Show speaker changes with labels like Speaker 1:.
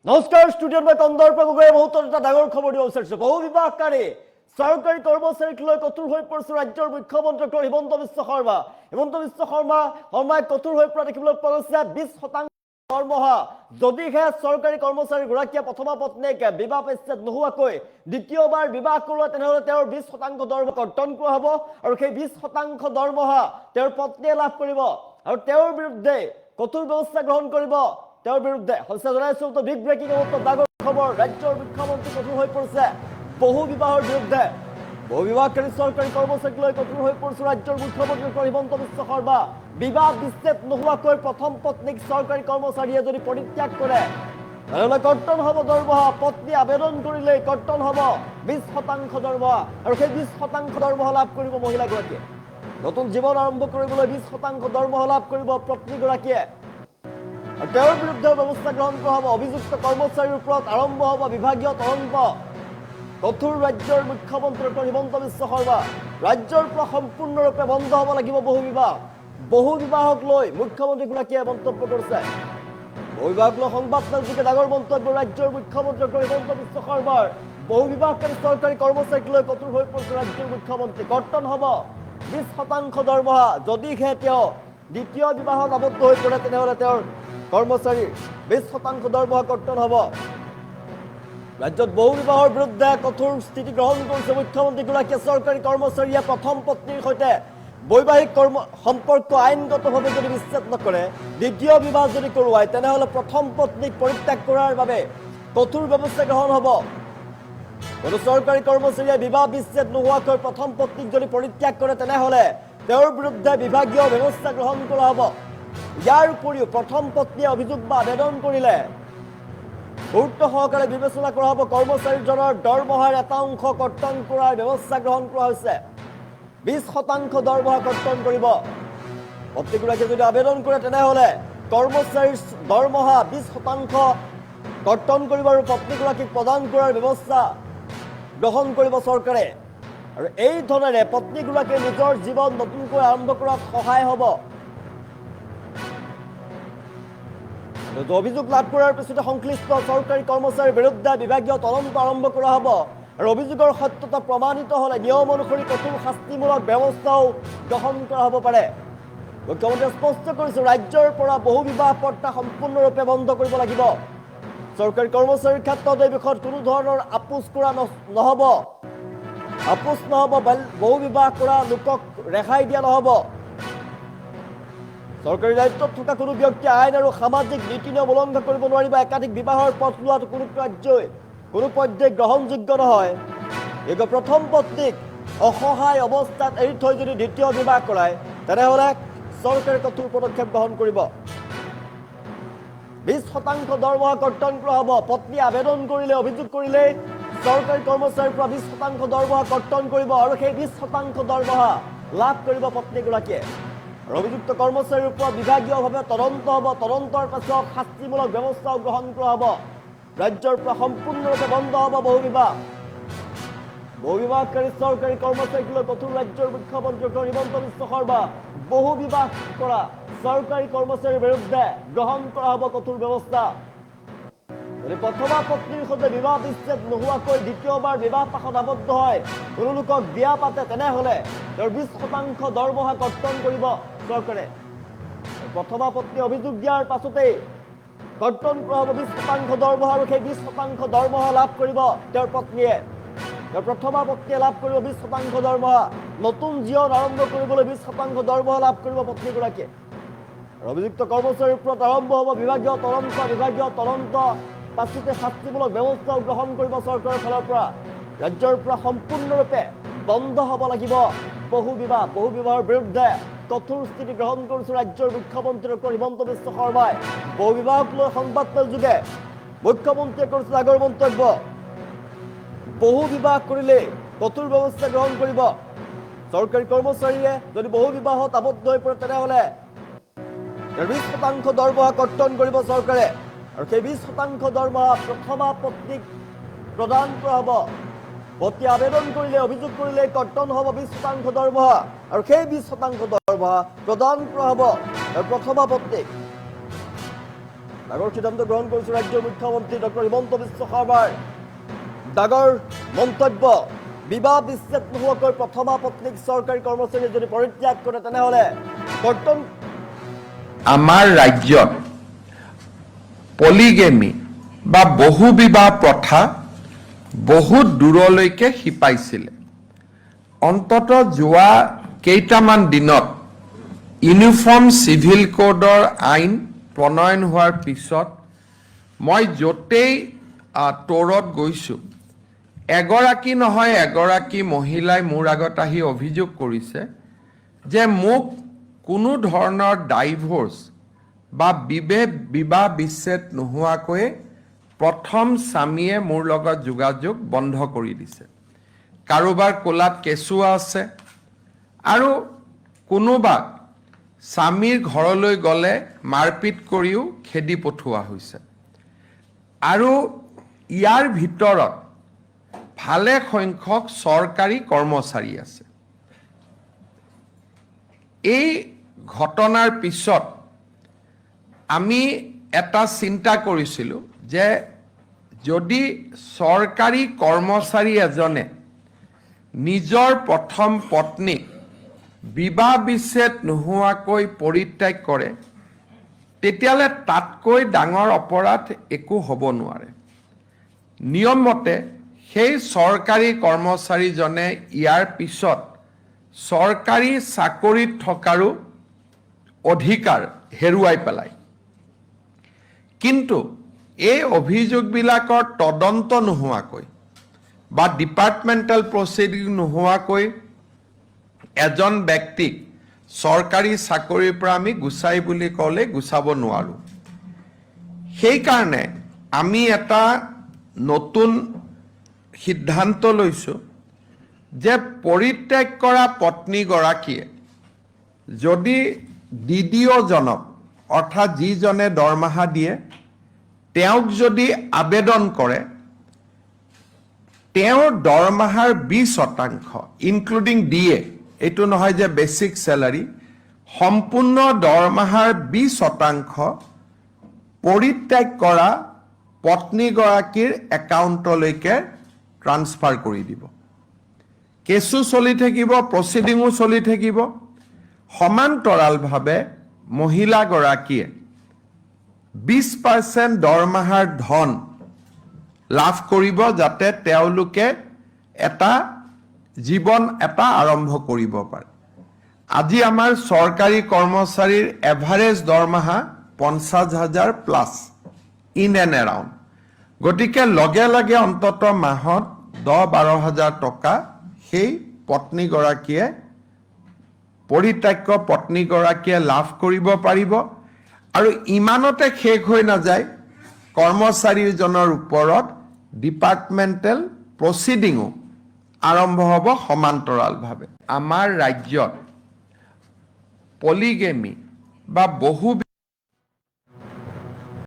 Speaker 1: নমস্কাৰ ষ্টুডিঅ'ত মই কন্দৰ্প গগৈয়ে বহুতৰ এটা ডাঙৰ খবৰ দিব বিচাৰিছোঁ। বহু বিভাগকাৰী চৰকাৰী কৰ্মচাৰীক লৈ কঠোৰ হৈ পৰিছে ৰাজ্যৰ মুখ্যমন্ত্ৰী ডক্টৰ হিমন্ত বিশ্ব শৰ্মা। হিমন্ত বিশ্ব শৰ্মাই কঠোৰ হৈ পৰা দেখিবলৈ পোৱা গৈছে। 20% দৰমহা যদিহে চৰকাৰী কৰ্মচাৰীগৰাকীয়ে প্ৰথমা পত্নীক বিবাহ বিচ্ছেদ নোহোৱাকৈ দ্বিতীয়বাৰ বিবাহ কৰোৱা তেনেহ'লে তেওঁৰ 20% দৰমহা কৰ্তন কৰা হ'ব আৰু সেই 20% দৰমহা তেওঁৰ পত্নীয়ে লাভ কৰিব আৰু তেওঁৰ বিৰুদ্ধে কঠোৰ ব্যৱস্থা গ্ৰহণ কৰিব। তেওঁৰ বিৰুদ্ধে হৈছে জনাইছোঁ তো বিগ ব্ৰেকিং ডাঙৰ খবৰ। ৰাজ্যৰ মুখ্যমন্ত্ৰী কঠোৰ হৈ পৰিছে বহু বিবাহৰ বিৰুদ্ধে। বহু বিবাহকাৰী চৰকাৰী কৰ্মচাৰীক লৈ কঠোৰ হৈ পৰিছে ৰাজ্যৰ মুখ্যমন্ত্ৰী ডক্টৰ হিমন্ত বিশ্ব শৰ্মা। বিবাহ বিচ্ছেদ নোহোৱাকৈ প্ৰথম পত্নীক চৰকাৰী কৰ্মচাৰীয়ে যদি পৰিত্যাগ কৰে তেনেহ'লে কৰ্তন হ'ব দৰমহা। পত্নী আবেদন কৰিলেই কৰ্তন হ'ব 20% দৰমহা আৰু সেই 20% দৰমহা লাভ কৰিব মহিলাগৰাকীয়ে। নতুন জীৱন আৰম্ভ কৰিবলৈ 20% দৰমহা লাভ কৰিব পত্নীগৰাকীয়ে আৰু তেওঁৰ বিৰুদ্ধে ব্যৱস্থা গ্ৰহণ কৰা হ'ব। অভিযুক্ত কৰ্মচাৰীৰ ওপৰত আৰম্ভ হ'ব বিভাগীয় তদন্ত। কঠোৰ ৰাজ্যৰ মুখ্যমন্ত্ৰী ডক্টৰ হিমন্ত বিশ্ব শৰ্মা। ৰাজ্যৰ পৰা সম্পূৰ্ণৰূপে বন্ধ হ'ব লাগিব বহু বিবাহ। বহু বিবাহক লৈ মুখ্যমন্ত্ৰীগৰাকীয়ে মন্তব্য কৰিছে। বহু বিবাহক লৈ সংবাদমেলযোগে ডাঙৰ মন্তব্য ৰাজ্যৰ মুখ্যমন্ত্ৰী ডক্টৰ হিমন্ত বিশ্ব শৰ্মাৰ। বহু বিবাহকাৰী চৰকাৰী কৰ্মচাৰীক লৈ কঠোৰ হৈ পৰিছে ৰাজ্যৰ মুখ্যমন্ত্ৰী। কৰ্তন হ'ব 20% দৰমহা যদিহে তেওঁ দ্বিতীয় বিবাহত আবদ্ধ হৈ পৰে তেনেহ'লে তেওঁৰ কৰ্মচাৰীৰ 20% দৰমহা কৰ্তন হ'ব। ৰাজ্যত বহু বিবাহৰ বিৰুদ্ধে কঠোৰ স্থিতি গ্ৰহণ কৰিছে মুখ্যমন্ত্ৰীগৰাকীয়ে। চৰকাৰী কৰ্মচাৰীয়ে প্ৰথম পত্নীৰ সৈতে বৈবাহিক সম্পৰ্ক আইনগতভাৱে যদি বিচ্ছেদ নকৰে, দ্বিতীয় বিবাহ যদি কৰোৱায় তেনেহ'লে প্ৰথম পত্নীক পৰিত্যাগ কৰাৰ বাবে কঠোৰ ব্যৱস্থা গ্ৰহণ হ'ব। কোনো চৰকাৰী কৰ্মচাৰীয়ে বিবাহ বিচ্ছেদ নোহোৱাকৈ প্ৰথম পত্নীক যদি পৰিত্যাগ কৰে তেনেহ'লে তেওঁৰ বিৰুদ্ধে বিভাগীয় ব্যৱস্থা গ্ৰহণ কৰা হ'ব। ইয়াৰ উপৰিও প্ৰথম পত্নীয়ে অভিযোগ বা আবেদন কৰিলে গুৰুত্ব সহকাৰে বিবেচনা কৰা হ'ব। কৰ্মচাৰীজনৰ দৰমহাৰ এটা অংশ কৰ্তন কৰাৰ ব্যৱস্থা গ্ৰহণ কৰা হৈছে। 20% দৰমহা কৰ্তন কৰিব। পত্নীগৰাকীয়ে যদি আবেদন কৰে তেনেহ'লে কৰ্মচাৰীৰ দৰমহা 20% কৰ্তন কৰিব আৰু পত্নীগৰাকীক প্ৰদান কৰাৰ ব্যৱস্থা গ্ৰহণ কৰিব চৰকাৰে। আৰু এই ধৰণেৰে পত্নীগৰাকীয়ে নিজৰ জীৱন নতুনকৈ আৰম্ভ কৰাত সহায় হ'ব। অভিযোগ লাভ কৰাৰ পিছতে সংশ্লিষ্ট চৰকাৰী কৰ্মচাৰীৰ বিৰুদ্ধে বিভাগীয় তদন্ত আৰম্ভ কৰা হ'ব আৰু অভিযোগৰ সত্যতা প্ৰমাণিত হ'লে নিয়ম অনুসৰি কঠোৰ শাস্তিমূলক ব্যৱস্থাও গ্ৰহণ কৰা হ'ব পাৰে। মুখ্যমন্ত্ৰীয়ে স্পষ্ট কৰিছে ৰাজ্যৰ পৰা বহু বিবাহ প্ৰথা সম্পূৰ্ণৰূপে বন্ধ কৰিব লাগিব। চৰকাৰী কৰ্মচাৰীৰ ক্ষেত্ৰত এই বিষয়ত কোনো ধৰণৰ আপোচ কৰা নহ'ব। বহু বিবাহ কৰা লোকক ৰেহাই দিয়া নহ'ব। চৰকাৰী দায়িত্বত থকা কোনো ব্যক্তিয়ে আইন আৰু সামাজিক নীতি নিয়ম উলংঘা কৰিব নোৱাৰিব। একাধিক বিবাহৰ পথ লোৱাটো কোনো ৰাজ্যই কোনো পৰ্যায়ত গ্ৰহণযোগ্য নহয়। প্ৰথম পত্নীক অসহায় অৱস্থাত এৰি থৈ যদি দ্বিতীয় বিবাহ কৰায় তেনেহ'লে চৰকাৰে কঠোৰ পদক্ষেপ গ্ৰহণ কৰিব। 20% দৰমহা কৰ্তন কৰা হ'ব। পত্নী আবেদন কৰিলে অভিযোগ কৰিলে চৰকাৰী কৰ্মচাৰীৰ পৰা 20% দৰমহা কৰ্তন কৰিব আৰু সেই 20% দৰমহা লাভ কৰিব পত্নীগৰাকীয়ে। আৰু অভিযুক্ত কৰ্মচাৰীৰ ওপৰত বিভাগীয়ভাৱে তদন্ত হ'ব। তদন্তৰ পাছত শাস্তিমূলক ব্যৱস্থাও গ্ৰহণ কৰা হ'ব। ৰাজ্যৰ পৰা সম্পূৰ্ণৰূপে বন্ধ হ'ব বহু বিবাহ। বহু বিবাহকাৰী চৰকাৰী কৰ্মচাৰীক লৈ কঠোৰ ৰাজ্যৰ মুখ্যমন্ত্ৰী ডক্টৰ হিমন্ত বিশ্ব শৰ্মা। বহু বিবাহ কৰা চৰকাৰী কৰ্মচাৰীৰ বিৰুদ্ধে গ্ৰহণ কৰা হ'ব কঠোৰ ব্যৱস্থা। যদি প্ৰথমা পত্নীৰ সৈতে বিবাহ বিচ্ছেদ নোহোৱাকৈ দ্বিতীয়বাৰ বিবাহ পাশত আবদ্ধ হয়, কোনো লোকক বিয়া পাতে তেনেহ'লে তেওঁৰ 20% দৰমহা কৰ্তন কৰিব চৰকাৰে। প্ৰথমা পত্নী অভিযোগ দিয়াৰ পাছতেই কৰ্তন কৰা হ'ব 20% দৰমহা আৰু সেই 20% দৰমহা লাভ কৰিব তেওঁৰ পত্নীয়ে। তেওঁৰ প্ৰথমা পত্নীয়ে লাভ কৰিব 20% দৰমহা। নতুন জীৱন আৰম্ভ কৰিবলৈ 20% দৰমহা লাভ কৰিব পত্নীগৰাকীয়ে। আৰু অভিযুক্ত কৰ্মচাৰীৰ ওপৰত আৰম্ভ হ'ব বিভাগীয় তদন্ত পাছতে শাস্তিমূলক ব্যৱস্থাও গ্ৰহণ কৰিব চৰকাৰৰ ফালৰ পৰা। ৰাজ্যৰ পৰা সম্পূৰ্ণৰূপে বন্ধ হ'ব লাগিব বহু বিবাহৰ বিৰুদ্ধে কঠোৰ স্থিতি গ্ৰহণ কৰিছে ৰাজ্যৰ মুখ্যমন্ত্ৰী ডক্টৰ হিমন্ত বিশ্ব শৰ্মাই। বহু বিবাহক লৈ সংবাদমেল যোগে মুখ্যমন্ত্ৰীয়ে কৰিছে আগৰ মন্তব্য। বহু বিবাহ কৰিলে কঠোৰ ব্যৱস্থা গ্ৰহণ কৰিব। চৰকাৰী কৰ্মচাৰীয়ে যদি বহু বিবাহত আবদ্ধ হৈ পৰে তেনেহ'লে 20% দৰমহা কৰ্তন কৰিব চৰকাৰে আৰু সেই 20% দৰমহা প্ৰথমা পত্নীক প্ৰদান কৰা হ'ব। পত্নী আবেদন কৰিলে অভিযোগ কৰিলে কৰ্তন হ'ব 20% দৰমহা আৰু সেই 20% দৰমহা প্ৰদান কৰা হ'ব প্ৰথমা পত্নীক। ডাঙৰ সিদ্ধান্ত গ্ৰহণ কৰিছে ৰাজ্যৰ মুখ্যমন্ত্ৰী ডক্টৰ হিমন্ত বিশ্ব শৰ্মাৰ ডাঙৰ মন্তব্য বিবাহ বিচ্ছেদ নোহোৱাকৈ প্ৰথমা পত্নীক চৰকাৰী কৰ্মচাৰীয়ে যদি পৰিত্যাগ কৰে তেনেহ'লে কৰ্তন
Speaker 2: আমাৰ ৰাজ্যত পলিগেমি বা বহু বিবাহ প্ৰথা বহুত দূৰলৈকে শিপাইছিলে অন্ততঃ যোৱা কেইটামান দিনত ইউনিফৰ্ম চিভিল কোডৰ আইন প্ৰণয়ন হোৱাৰ পিছত মই য'তেই তোৰত গৈছোঁ এগৰাকী নহয় এগৰাকী মহিলাই মোৰ আগত আহি অভিযোগ কৰিছে যে মোক কোনো ধৰণৰ ডাইভোৰ্চ বা বিবাহ বিচ্ছেদ নোহোৱাকৈ প্ৰথম স্বামীয়ে মোৰ লগত যোগাযোগ বন্ধ কৰি দিছে কাৰোবাৰ কোলাত কেঁচুৱা আছে আৰু কোনোবা স্বামীৰ ঘৰলৈ গ'লে মাৰপিট কৰিও খেদি পঠোৱা হৈছে আৰু ইয়াৰ ভিতৰত ভালে সংখ্যক চৰকাৰী কৰ্মচাৰী আছে এই ঘটনাৰ পিছত আমি এটা চিন্তা কৰিছিলোঁ যে যদি চৰকাৰী কৰ্মচাৰী এজনে নিজৰ প্ৰথম পত্নীক বিবাহ বিচ্ছেদ নোহোৱাকৈ পৰিত্যাগ কৰে তেতিয়াহ'লে তাতকৈ ডাঙৰ অপৰাধ একো হ'ব নোৱাৰে নিয়মমতে সেই চৰকাৰী কৰ্মচাৰীজনে ইয়াৰ পিছত চৰকাৰী চাকৰিত থকাৰো অধিকাৰ হেৰুৱাই পেলায় কিন্তু এই অভিযোগবিলাকৰ তদন্ত নোহোৱাকৈ বা ডিপাৰ্টমেণ্টেল প্ৰচিডিং নোহোৱাকৈ এজন ব্যক্তিক চৰকাৰী চাকৰিৰ পৰা আমি গুচাই বুলি ক'লে গুচাব নোৱাৰোঁ সেইকাৰণে আমি এটা নতুন সিদ্ধান্ত লৈছোঁ যে পৰিত্যাগ কৰা পত্নীগৰাকীয়ে যদি DDO-জনক অৰ্থাৎ যিজনে দৰমহা দিয়ে তেওঁক যদি আবেদন কৰে তেওঁৰ দৰমহাৰ 20% ইনক্লুডিং DA এইটো নহয় যে বেচিক স্যালাৰি সম্পূৰ্ণ দৰমহাৰ 20% পৰিত্যাগ কৰা পত্নীগৰাকীৰ একাউণ্টলৈকে ট্ৰান্সফাৰ কৰি দিব কেছু চলি থাকিব প্ৰচিডিঙো চলি থাকিব সমান্তৰালভাৱে মহিলাগৰাকীয়ে 20% দৰমহাৰ ধন লাভ কৰিব যাতে তেওঁলোকে এটা জীৱন এটা আৰম্ভ কৰিব পাৰে আজি আমাৰ চৰকাৰী কৰ্মচাৰীৰ এভাৰেজ দৰমহা 50,000 প্লাস ইন এণ্ড এৰাউণ্ড গতিকে লগে লগে অন্ততঃ মাহত 10-12,000 টকা সেই পত্নীগৰাকীয়ে পৰিত্যাগ পত্নীগৰাকীয়ে লাভ কৰিব পাৰিব আৰু ইমানতে শেষ হৈ নাযায় কৰ্মচাৰীজনৰ ওপৰত ডিপাৰ্টমেণ্টেল প্ৰচিডিঙো আৰম্ভ হ'ব সমান্তৰালভাৱে আমাৰ ৰাজ্যত পলিগেমি বা বহু